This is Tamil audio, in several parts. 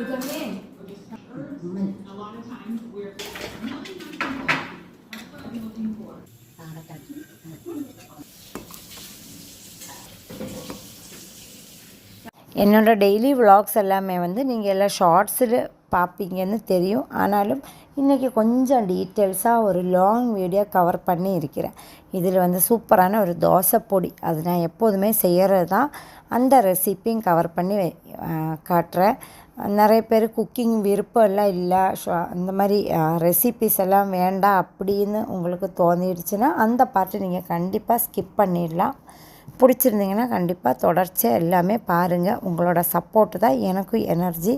A lot of times we're not that's what I'm looking for. என்னோடய டெய்லி விலாக்ஸ் எல்லாமே வந்து நீங்கள் எல்லாம் ஷார்ட்ஸில் பார்ப்பீங்கன்னு தெரியும். ஆனாலும் இன்றைக்கி கொஞ்சம் டீட்டெயில்ஸாக ஒரு லாங் வீடியோ கவர் பண்ணி இருக்கிறேன். இதில் வந்து சூப்பரான ஒரு தோசை பொடி, அது நான் எப்போதுமே செய்கிறது தான். அந்த ரெசிப்பியும் கவர் பண்ணி காட்டுறேன். நிறைய பேர் குக்கிங் விருப்பம் எல்லாம் இல்லை, இந்த மாதிரி ரெசிபிஸ் எல்லாம் வேண்டாம் அப்படின்னு உங்களுக்கு தோணிடுச்சுன்னா அந்த பார்ட்டு நீங்கள் கண்டிப்பாக ஸ்கிப் பண்ணிடலாம். பிடிச்சிருந்தீங்கன்னா கண்டிப்பாக தொடர்ச்சியாக எல்லாமே பாருங்கள். உங்களோட சப்போர்ட்டு தான் எனக்கும் எனர்ஜி.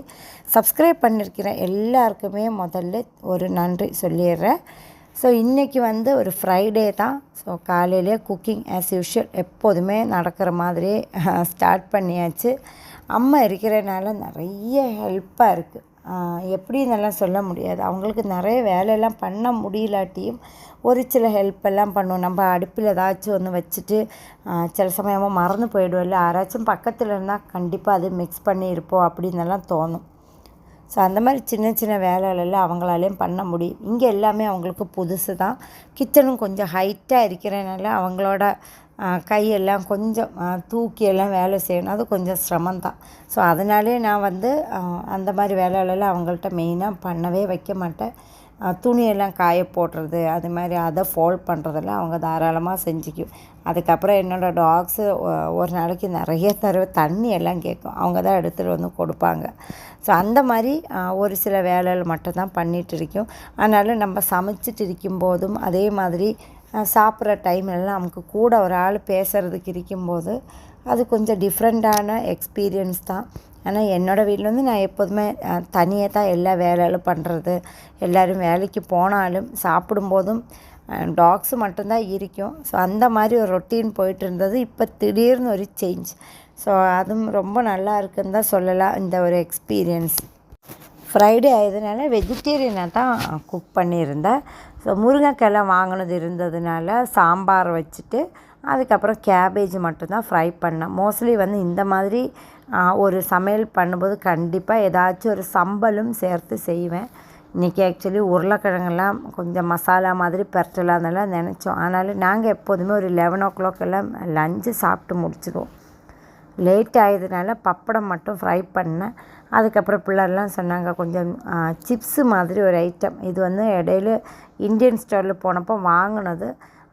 சப்ஸ்கிரைப் பண்ணியிருக்கிற எல்லாருக்குமே முதல்ல ஒரு நன்றி சொல்லிடுறேன். ஸோ இன்றைக்கி வந்து ஒரு ஃப்ரைடே தான். ஸோ காலையிலே குக்கிங் ஆஸ் யூஷுவல் எப்போதுமே நடக்கிற மாதிரியே ஸ்டார்ட் பண்ணியாச்சு. அம்மா இருக்கிறனால நிறைய ஹெல்ப்பாக இருக்குது. எப்படின்னெல்லாம் சொல்ல முடியாது. அவங்களுக்கு நிறைய வேலையெல்லாம் பண்ண முடியலாட்டியும் ஒரு சில ஹெல்ப்பெல்லாம் பண்ணுவோம். நம்ம அடுப்பில் ஏதாச்சும் ஒன்று வச்சுட்டு சில சமயமாக மறந்து போயிடுவோம்ல, யாராச்சும் பக்கத்தில் இருந்தால் கண்டிப்பாக அது மிக்ஸ் பண்ணி இருப்போம் அப்படின்னெல்லாம் தோணும். ஸோ அந்த மாதிரி சின்ன சின்ன வேலைகளெல்லாம் அவங்களாலேயும் பண்ண முடியும். இங்கே எல்லாமே அவங்களுக்கு புதுசு தான். கிச்சனும் கொஞ்சம் ஹைட்டாக இருக்கிறனால அவங்களோட கையெல்லாம் கொஞ்சம் தூக்கியெல்லாம் வேலை செய்யணும், அது கொஞ்சம் சிரமந்தான். ஸோ அதனாலே நான் வந்து அந்த மாதிரி வேலைகளெல்லாம் அவங்கள்ட்ட மெயினாக பண்ணவே வைக்க மாட்டேன். துணியெல்லாம் காய போடுறது, அது மாதிரி அதை ஃபோல்ட் பண்ணுறதெல்லாம் அவங்க தாராளமாக செஞ்சுக்கும். அதுக்கப்புறம் என்னோடய டாக்ஸு ஒரு நாளைக்கு நிறைய தடவை தண்ணி எல்லாம் கேட்கும், அவங்க தான் எடுத்துகிட்டு வந்து கொடுப்பாங்க. ஸோ அந்த மாதிரி ஒரு சில வேலைகள் மட்டும்தான் பண்ணிகிட்டு இருக்கோம். அதனால் நம்ம சமைச்சிட்டு இருக்கும்போதும் அதே மாதிரி சாப்பிட்ற டைம்லலாம் நமக்கு கூட ஒரு ஆள் பேசுகிறதுக்கு இருக்கும்போது அது கொஞ்சம் டிஃப்ரெண்ட்டான எக்ஸ்பீரியன்ஸ் தான். ஆனால் என்னோடய வீட்டில் வந்து நான் எப்போதுமே தனியாக தான் எல்லா வேலைகளும் பண்ணுறது. எல்லோரும் வேலைக்கு போனாலும் சாப்பிடும்போதும் டாக்ஸு மட்டும்தான் இருக்கும். ஸோ அந்த மாதிரி ஒரு ரொட்டீன் போயிட்டு இருந்தது. இப்போ திடீர்னு ஒரு சேஞ்ச். ஸோ அதுவும் ரொம்ப நல்லா இருக்குன்னு தான் சொல்லலாம் இந்த ஒரு எக்ஸ்பீரியன்ஸ். ஃப்ரைடே ஆயதுனால வெஜிடேரியனாக தான் குக் பண்ணியிருந்தேன். ஸோ முருங்கைக்காய் வாங்கினது இருந்ததுனால சாம்பார் வச்சுட்டு அதுக்கப்புறம் கேபேஜ் மட்டும்தான் ஃப்ரை பண்ணேன். மோஸ்ட்லி வந்து இந்த மாதிரி ஒரு சமையல் பண்ணும்போது கண்டிப்பாக ஏதாச்சும் ஒரு சம்பலும் சேர்த்து செய்வேன். இன்றைக்கி ஆக்சுவலி உருளைக்கிழங்கெல்லாம் கொஞ்சம் மசாலா மாதிரி பெரட்டலாம்னெல்லாம் நினச்சோம். ஆனாலும் நாங்கள் எப்போதுமே ஒரு 11 o'clock எல்லாம் லஞ்சு சாப்பிட்டு முடிச்சிடுவோம். லேட் ஆகியதுனால பப்படம் மட்டும் ஃப்ரை பண்ணேன். அதுக்கப்புறம் பிள்ளைலாம் சொன்னாங்க கொஞ்சம் சிப்ஸு மாதிரி ஒரு ஐட்டம், இது வந்து இடையில இந்தியன் ஸ்டோரில் போனப்போ வாங்கினது.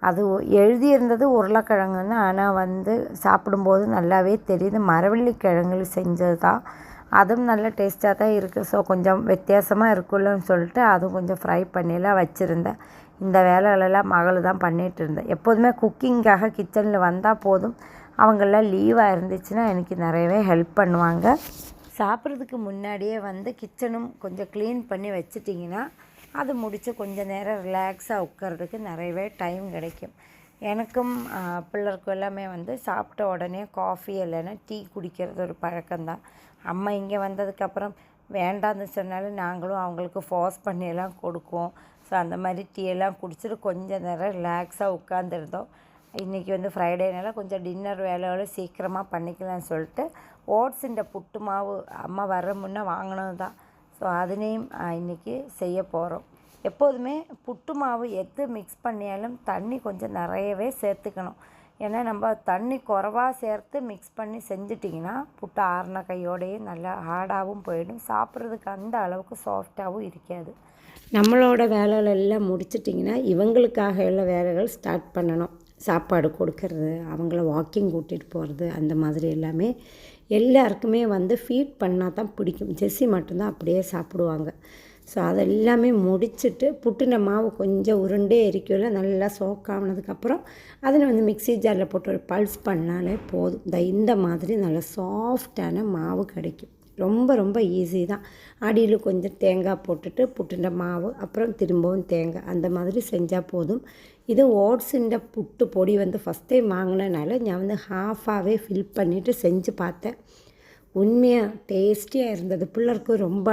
அது எழுதியிருந்தது உருளைக்கிழங்குன்னு, ஆனால் வந்து சாப்பிடும்போது நல்லாவே தெரியுது மரவள்ளி கிழங்குல செஞ்சது தான். அதுவும் நல்ல டேஸ்ட்டாக தான் இருக்குது. ஸோ கொஞ்சம் வித்தியாசமாக இருக்குல்லன்னு சொல்லிட்டு அதுவும் கொஞ்சம் ஃப்ரை பண்ணிலாம் வச்சுருந்தேன். இந்த வேலைகளெல்லாம் மகள் தான் பண்ணிகிட்டு இருந்தேன். எப்போதுமே குக்கிங்காக கிச்சனில் வந்தால் போதும், அவங்களாம் லீவாக இருந்துச்சுன்னா எனக்கு நிறையவே ஹெல்ப் பண்ணுவாங்க. சாப்பிட்றதுக்கு முன்னாடியே வந்து கிச்சனும் கொஞ்சம் க்ளீன் பண்ணி வச்சிட்டிங்கன்னா அது முடித்து கொஞ்சம் நேரம் ரிலாக்ஸாக உட்கார்றதுக்கு நிறையவே டைம் கிடைக்கும். எனக்கும் பிள்ளருக்கும் எல்லாமே வந்து சாப்பிட்ட உடனே காஃபி இல்லைன்னா டீ குடிக்கிறது ஒரு பழக்கம்தான். அம்மா இங்கே வந்ததுக்கப்புறம் வேண்டான்னு சொன்னாலும் நாங்களும் அவங்களுக்கு ஃபோர்ஸ் பண்ணியெல்லாம் கொடுக்குவோம். ஸோ அந்த மாதிரி டீ எல்லாம் குடிச்சிட்டு கொஞ்சம் நேரம் ரிலாக்ஸாக உட்காந்துருந்தோம். இன்றைக்கி வந்து ஃப்ரைடேனால கொஞ்சம் டின்னர் வேலையோடு சீக்கிரமாக பண்ணிக்கலாம்னு சொல்லிட்டு ஓட்ஸுன்ற புட்டு மாவு அம்மா வர்ற முன்னே வாங்கினது தான். ஸோ அதுலேயும் இன்றைக்கி செய்ய போகிறோம். எப்போதுமே புட்டு மாவு எது மிக்ஸ் பண்ணியாலும் தண்ணி கொஞ்சம் நிறையவே சேர்த்துக்கணும். ஏன்னா நம்ம தண்ணி குறைவா சேர்த்து மிக்ஸ் பண்ணி செஞ்சிட்டிங்கன்னா புட்டு ஆறின கையோடையே நல்லா ஹார்டாகவும் போயிடும், சாப்பிட்றதுக்கு அந்த அளவுக்கு சாஃப்டாகவும் இருக்காது. நம்மளோட வேலைகள் எல்லாம் முடிச்சிட்டிங்கன்னா இவங்களுக்காக எல்லாம் வேலைகள் ஸ்டார்ட் பண்ணணும். சாப்பாடு கொடுக்கறது, அவங்கள வாக்கிங் கூட்டிகிட்டு போகிறது, அந்த மாதிரி எல்லாமே எல்லாருக்குமே வந்து ஃபீட் பண்ணால் தான் பிடிக்கும். ஜெஸ்ஸி மட்டும்தான் அப்படியே சாப்பிடுவாங்க. ஸோ அதெல்லாமே முடிச்சுட்டு புட்டுன மாவு கொஞ்சம் உருண்டே எரிக்கல நல்லா சோக்கானதுக்கப்புறம் அதில் வந்து மிக்ஸி ஜாரில் போட்டு ஒரு பல்ஸ் பண்ணாலே போதும். இந்த மாதிரி நல்லா சாஃப்டான மாவு கிடைக்கும். ரொம்ப ரொம்ப ஈஸி தான். அடியில் கொஞ்சம் தேங்காய் போட்டுட்டு புட்டுன மாவு அப்புறம் திரும்பவும் தேங்காய் அந்த மாதிரி செஞ்சால் போதும். இது ஓட்ஸுன்ற புட்டு பொடி வந்து ஃபஸ்ட் டைம் வாங்கினனால நான் வந்து ஹாஃபாகவே ஃபில் பண்ணிவிட்டு செஞ்சு பார்த்தேன். உண்மையாக டேஸ்டியாக இருந்தது. பிள்ளருக்கு ரொம்ப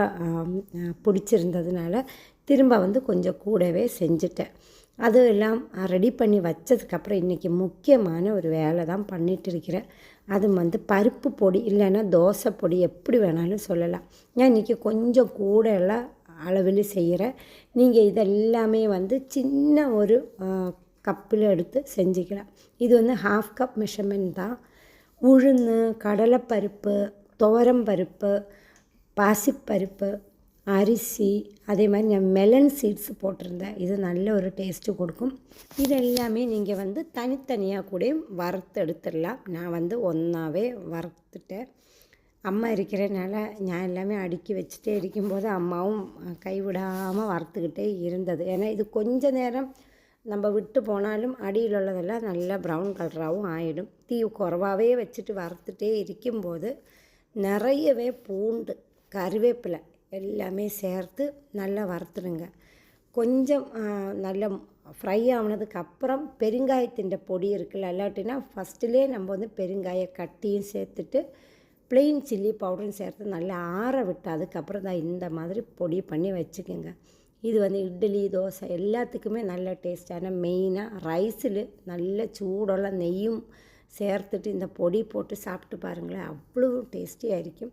பிடிச்சிருந்ததுனால திரும்ப வந்து கொஞ்சம் கூடவே செஞ்சுட்டேன். அதுவும் எல்லாம் ரெடி பண்ணி வச்சதுக்கப்புறம் இன்றைக்கி முக்கியமான ஒரு வேலை தான் பண்ணிகிட்டு இருக்கிறேன். அது வந்து பருப்பு பொடி இல்லைன்னா தோசை பொடி எப்படி வேணாலும் சொல்லலாம். நான் இன்றைக்கி கொஞ்சம் கூட எல்லாம் அளவில் செய்கிறேன். நீங்கள் இதெல்லாமே வந்து சின்ன ஒரு கப்பில் எடுத்து செஞ்சுக்கலாம். இது வந்து 1/2 கப் மெஷர்மெண்ட் தான். உளுந்து, கடலைப்பருப்பு, துவரம்பருப்பு, பாசிப்பருப்பு, அரிசி, அதே மாதிரி நான் மெலன் சீட்ஸ் போட்டிருந்தேன். இது நல்ல ஒரு டேஸ்ட்டு கொடுக்கும். இது எல்லாமே நீங்கள் வந்து தனித்தனியாக கூட வறுத்து எடுத்துடலாம். நான் வந்து ஒன்றாவே வறுத்துட்டேன். அம்மா இருக்கிறனால நான் எல்லாமே அடுக்கி வச்சுட்டே இருக்கும்போது அம்மாவும் கைவிடாமல் வறுத்துக்கிட்டே இருந்தது. ஏன்னா இது கொஞ்ச நேரம் நம்ம விட்டு போனாலும் அடியில் உள்ளதெல்லாம் நல்லா ப்ரௌன் கலராகவும் ஆகிடும். தீ குறைவாகவே வச்சுட்டு வறுத்துட்டே இருக்கும்போது நிறையவே பூண்டு, கருவேப்பிலை எல்லாமே சேர்த்து நல்லா வறுத்துடுங்க. கொஞ்சம் நல்லா ஃப்ரை ஆனதுக்கப்புறம் பெருங்காயத்தின் பொடி இருக்குல்ல, இல்லாட்டினா ஃபஸ்ட்டிலே நம்ம வந்து பெருங்காய கட்டியும் சேர்த்துட்டு ப்ளெயின் சில்லி பவுடரும் சேர்த்து நல்லா ஆற விட்டு அதுக்கப்புறம் தான் இந்த மாதிரி பொடி பண்ணி வச்சுக்கோங்க. இது வந்து இட்லி, தோசை எல்லாத்துக்குமே நல்ல டேஸ்டான மெயினாக ரைஸில் நல்ல சூடோட நெய்யும் சேர்த்துட்டு இந்த பொடி போட்டு சாப்பிட்டு பாருங்களேன், அவ்வளோ டேஸ்டியாக இருக்கும்.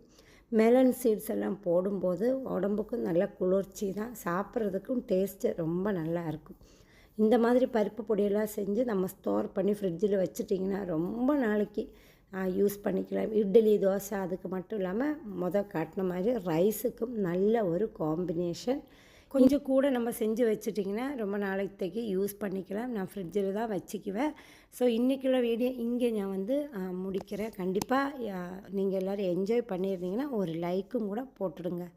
மெலன் சீட்ஸ் எல்லாம் போடும்போது உடம்புக்கும் நல்ல குளிர்ச்சி தான், சாப்பிட்றதுக்கும் டேஸ்ட்டு ரொம்ப நல்லா இருக்கும். இந்த மாதிரி பருப்பு பொடியெல்லாம் செஞ்சு நம்ம ஸ்டோர் பண்ணி ஃப்ரிட்ஜில் வச்சுட்டிங்கன்னா ரொம்ப நாளைக்கு யூஸ் பண்ணிக்கலாம். இட்லி, தோசை அதுக்கு மட்டும் இல்லாமல் காட்டின மாதிரி ரைஸுக்கும் நல்ல ஒரு காம்பினேஷன். கொஞ்சம் கூட நம்ம செஞ்சு வச்சுட்டிங்கன்னா ரொம்ப நாளைக்கு யூஸ் பண்ணிக்கலாம். நான் ஃப்ரிட்ஜில் தான் வச்சுக்குவேன். ஸோ இன்றைக்குள்ள வீடியோ இங்கே நான் வந்து முடிக்கிறேன். கண்டிப்பாக நீங்கள் எல்லோரும் என்ஜாய் பண்ணியிருந்தீங்கன்னா ஒரு லைக்கும் கூட போட்டுடுங்க.